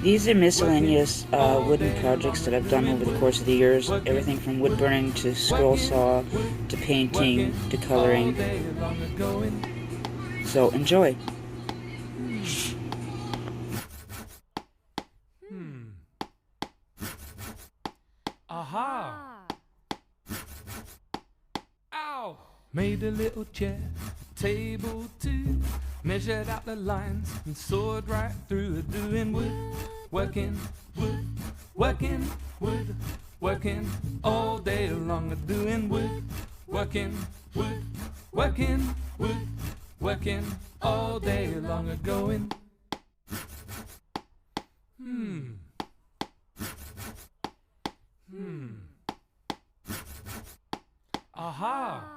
These are miscellaneous wooden projects that I've done over the course of the years. Everything from wood burning to scroll saw to painting to coloring. So enjoy. Aha! Ow! Made a little chair, a table too. Measured out the lines and sawed right through it. Doing wood, working, working all day long. Doing wood, working, working all day long. Going. Aha!